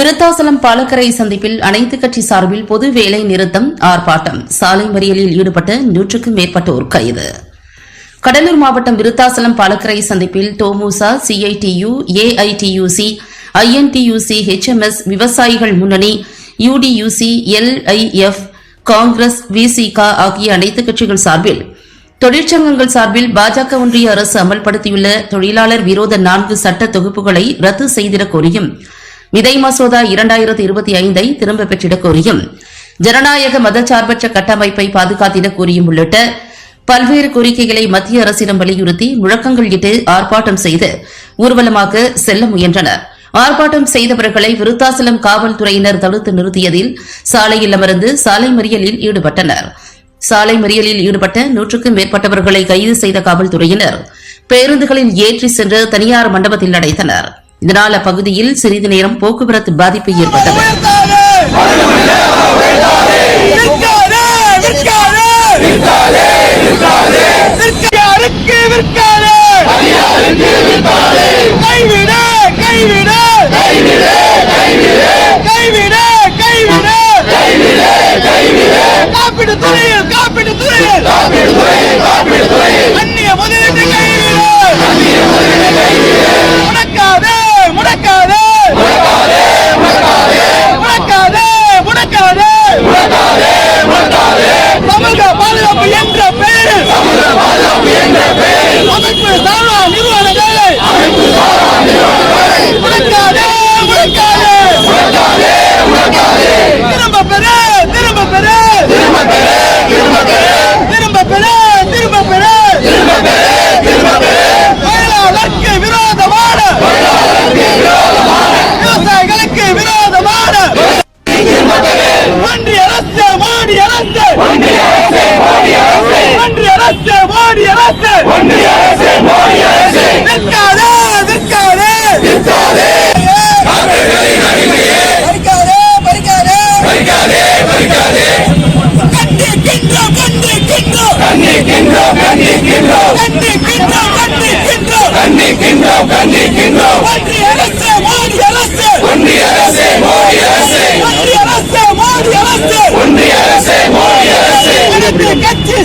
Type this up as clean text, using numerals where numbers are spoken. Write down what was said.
விருத்தாசலம் பாலக்கரை சந்திப்பில் அனைத்துக் கட்சி சார்பில் பொது வேலை நிறுத்தம் ஆர்ப்பாட்டம் சாலை மறியலில் ஈடுபட்ட 100க்கும் மேற்பட்டோர் கைது. கடலூர் மாவட்டம் விருத்தாசலம் பாலக்கரை சந்திப்பில் தோமுசா, சிஐடியு, ஏஐடியுசி, ஐஎன்டியுசி, HMS, விவசாயிகள் முன்னணி, UDUC, LIF, காங்கிரஸ், VCK ஆகிய அனைத்துக் கட்சிகள் சார்பில் தொழிற்சங்கங்கள் சார்பில் பாஜக ஒன்றிய அரசு அமல்படுத்தியுள்ள தொழிலாளர் விரோத 4 சட்ட தொகுப்புகளை ரத்து செய்திடக் கோரியும், விதை மசோதா 2025 திரும்ப பெற்றிடக் கோரியும், ஜனநாயக மதச்சார்பற்ற கட்டமைப்பை பாதுகாத்திடக் கோரியும் உள்ளிட்ட பல்வேறு கோரிக்கைகளை மத்திய அரசிடம் வலியுறுத்தி முழக்கங்கள் இட்டு ஆர்ப்பாட்டம் செய்து ஊர்வலமாக செல்ல முயன்றனர். ஆர்ப்பாட்டம் செய்தவர்களை விருத்தாசலம் காவல்துறையினர் தடுத்து நிறுத்தியதில் சாலையில் அமர்ந்து சாலை மறியலில் ஈடுபட்டனர். சாலை மறியலில் ஈடுபட்ட 100க்கும் மேற்பட்டவர்களை கைது செய்த காவல்துறையினர் பேருந்துகளில் ஏற்றி சென்று தனியார் மண்டபத்தில் அடைத்தனர். இதனால் அப்பகுதியில் சிறிது நேரம் போக்குவரத்து பாதிப்பு ஏற்பட்டது. கட்சி